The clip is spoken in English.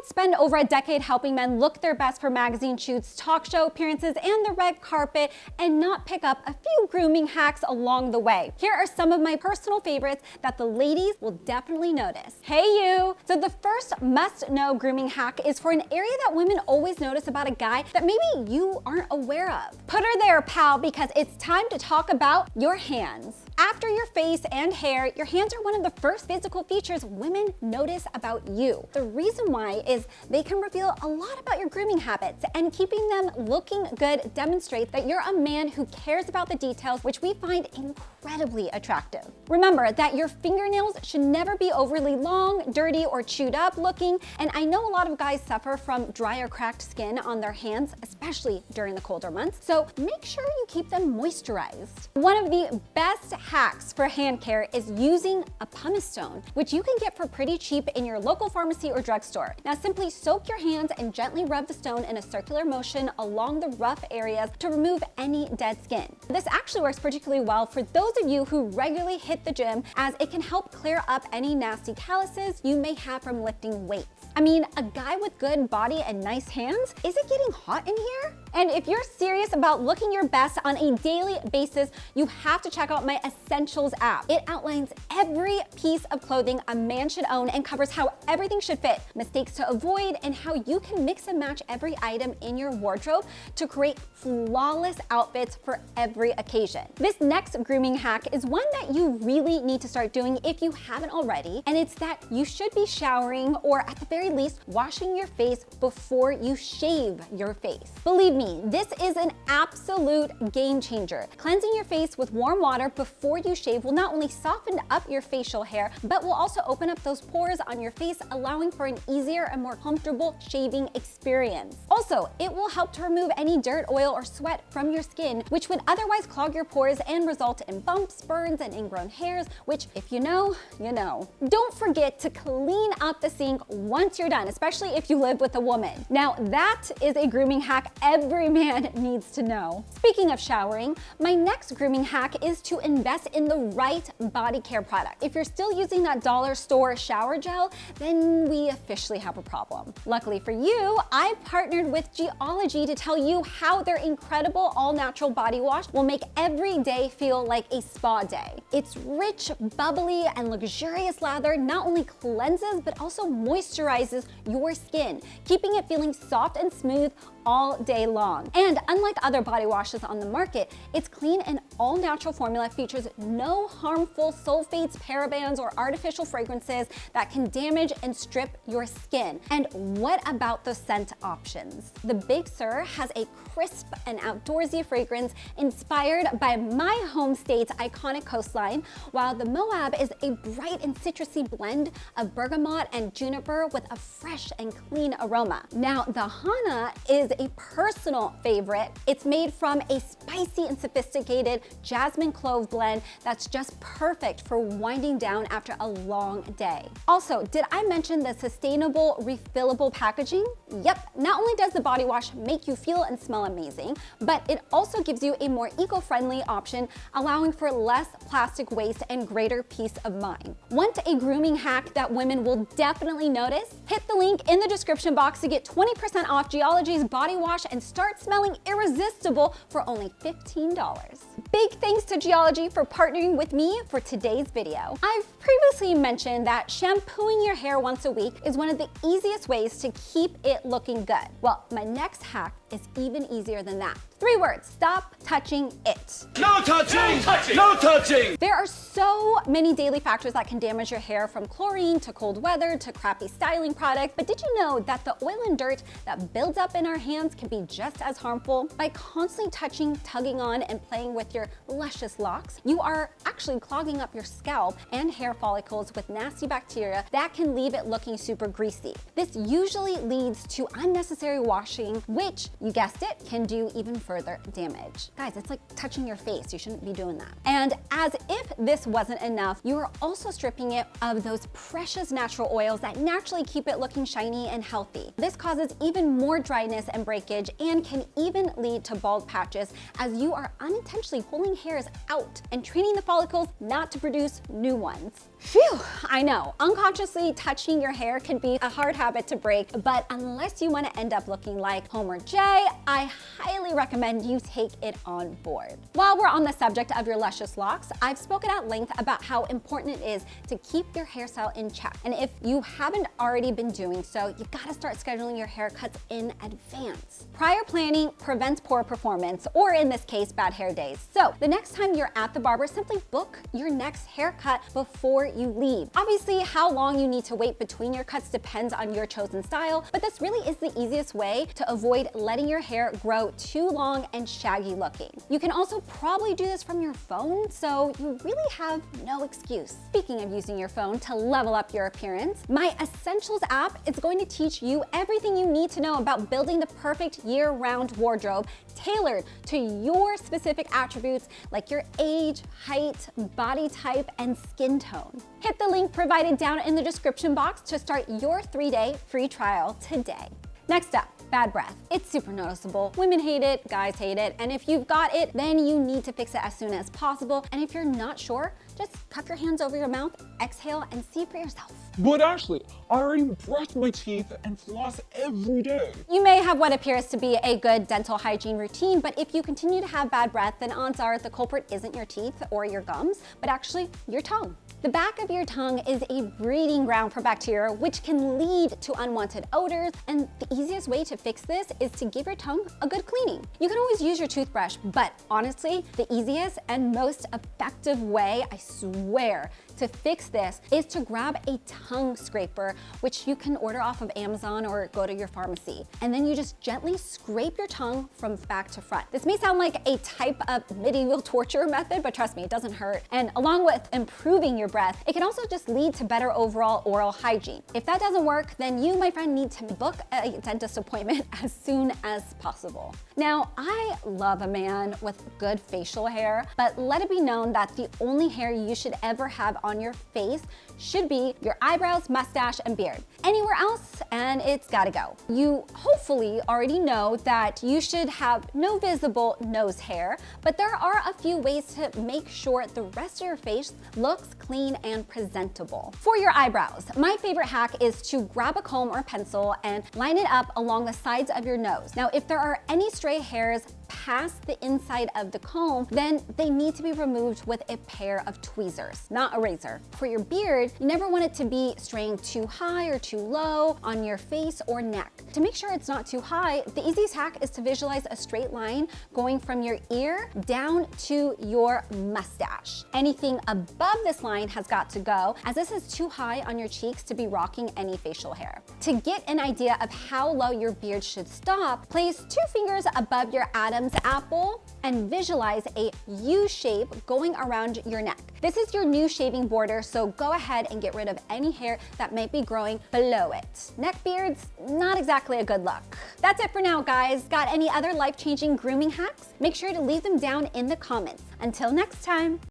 spend over a decade helping men look their best for magazine shoots, talk show appearances, and the red carpet, and not pick up a few grooming hacks along the way. Here are some of my personal favorites that the ladies will definitely notice. Hey you! So the first must-know grooming hack is for an area that women always notice about a guy that maybe you aren't aware of. Put her there, pal, because it's time to talk about your hands. After your face and hair, your hands are one of the first physical features women notice about you. The reason why is they can reveal a lot about your grooming habits, and keeping them looking good demonstrates that you're a man who cares about the details, which we find incredibly attractive. Remember that your fingernails should never be overly long, dirty, or chewed up looking, and I know a lot of guys suffer from dry or cracked skin on their hands, especially during the colder months, so make sure you keep them moisturized. One of the best hacks for hand care is using a pumice stone, which you can get for pretty cheap in your local pharmacy or drugstore. Now simply soak your hands and gently rub the stone in a circular motion along the rough areas to remove any dead skin. This actually works particularly well for those of you who regularly hit the gym, as it can help clear up any nasty calluses you may have from lifting weights. I mean, a guy with good body and nice hands, is it getting hot in here? And if you're serious about looking your best on a daily basis, you have to check out my Essentials app. It outlines every piece of clothing a man should own and covers how everything should fit, mistakes to avoid, and how you can mix and match every item in your wardrobe to create flawless outfits for every occasion. This next grooming hack is one that you really need to start doing if you haven't already, and it's that you should be showering, or at the very least, washing your face before you shave your face. Believe me, this is an absolute game changer. Cleansing your face with warm water before you shave will not only soften up your facial hair, but will also open up those pores on your face, allowing for an easier and more comfortable shaving experience. Also, it will help to remove any dirt, oil, or sweat from your skin, which would otherwise clog your pores and result in bumps, burns, and ingrown hairs, which if you know, you know. Don't forget to clean up the sink once you're done, especially if you live with a woman. Now that is a grooming hack every man needs to know. Speaking of showering, my next grooming hack is to invest in the right body care product. If you're still using that dollar store shower gel, then we officially have a problem. Luckily for you, I've partnered with Geology to tell you how their incredible all-natural body wash will make every day feel like a spa day. Its rich, bubbly, and luxurious lather not only cleanses but also moisturizes your skin, keeping it feeling soft and smooth all day long. And unlike other body washes on the market, its clean and all-natural formula features no harmful sulfates, parabens, or artificial fragrances that can damage and strip your skin. And what about the scent options? The Big Sur has a crisp and outdoorsy fragrance inspired by my home state's iconic coastline, while the Moab is a bright and citrusy blend of bergamot and juniper with a fresh and clean aroma. Now, the Hana is a personal favorite. It's made from a spicy and sophisticated jasmine clove blend that's just perfect for winding down after a long day. Also, did I mention the sustainable refillable packaging? Yep, not only does the body wash make you feel and smell amazing, but it also gives you a more eco-friendly option, allowing for less plastic waste and greater peace of mind. Want a grooming hack that women will definitely notice? Hit the link in the description box to get 20% off Geology's body wash and start smelling irresistible for only $15. Big thanks to Geology for partnering with me for today's video. I've previously mentioned that shampooing your hair once a week is one of the easiest ways to keep it looking good. Well, my next hack is even easier than that. 3 words: stop touching it. No touching! No touching! No touching! There are so many daily factors that can damage your hair, from chlorine to cold weather to crappy styling products. But did you know that the oil and dirt that builds up in our hands can be just as harmful? By constantly touching, tugging on, and playing with your luscious locks, you are actually clogging up your scalp and hair follicles with nasty bacteria that can leave it looking super greasy. This usually leads to unnecessary washing, which you guessed it, can do even further damage. Guys, it's like touching your face. You shouldn't be doing that. And as if this wasn't enough, you are also stripping it of those precious natural oils that naturally keep it looking shiny and healthy. This causes even more dryness and breakage and can even lead to bald patches as you are unintentionally pulling hairs out and training the follicles not to produce new ones. Phew, I know, unconsciously touching your hair can be a hard habit to break, but unless you want to end up looking like Homer J, I highly recommend you take it on board. While we're on the subject of your luscious locks, I've spoken at length about how important it is to keep your hairstyle in check. And if you haven't already been doing so, you gotta start scheduling your haircuts in advance. Prior planning prevents poor performance, or in this case, bad hair days. So the next time you're at the barber, simply book your next haircut before you leave. Obviously, how long you need to wait between your cuts depends on your chosen style, but this really is the easiest way to avoid letting your hair grow too long and shaggy looking. You can also probably do this from your phone, so you really have no excuse. Speaking of using your phone to level up your appearance, my Essentials app is going to teach you everything you need to know about building the perfect year-round wardrobe tailored to your specific attributes like your age, height, body type, and skin tone. Hit the link provided down in the description box to start your 3-day free trial today. Next up, bad breath. It's super noticeable. Women hate it, guys hate it, and if you've got it, then you need to fix it as soon as possible. And if you're not sure, just cup your hands over your mouth, exhale, and see for yourself. But Ashley, I already brush my teeth and floss every day. You may have what appears to be a good dental hygiene routine, but if you continue to have bad breath, then odds are the culprit isn't your teeth or your gums, but actually your tongue. The back of your tongue is a breeding ground for bacteria, which can lead to unwanted odors, and the easiest way to fix this is to give your tongue a good cleaning. You can always use your toothbrush, but honestly, the easiest and most effective way, I swear, to fix this is to grab a tongue scraper, which you can order off of Amazon or go to your pharmacy. And then you just gently scrape your tongue from back to front. This may sound like a type of medieval torture method, but trust me, it doesn't hurt. And along with improving your breath, it can also just lead to better overall oral hygiene. If that doesn't work, then you, my friend, need to book a dentist appointment as soon as possible. Now, I love a man with good facial hair, but let it be known that the only hair you should ever have on your face should be your eyebrows, mustache, and beard. Anywhere else, and it's gotta go. You hopefully already know that you should have no visible nose hair, but there are a few ways to make sure the rest of your face looks clean and presentable. For your eyebrows, my favorite hack is to grab a comb or pencil and line it up along the sides of your nose. Now, if there are any stray hairs past the inside of the comb, then they need to be removed with a pair of tweezers, not a razor. For your beard, you never want it to be straying too high or too low on your face or neck. To make sure it's not too high, the easiest hack is to visualize a straight line going from your ear down to your mustache. Anything above this line has got to go, as this is too high on your cheeks to be rocking any facial hair. To get an idea of how low your beard should stop, place 2 fingers above your Adam's apple and visualize a U shape going around your neck. This is your new shaving border, so go ahead and get rid of any hair that might be growing below it. Neck beards, not exactly a good look. That's it for now, guys. Got any other life-changing grooming hacks? Make sure to leave them down in the comments. Until next time.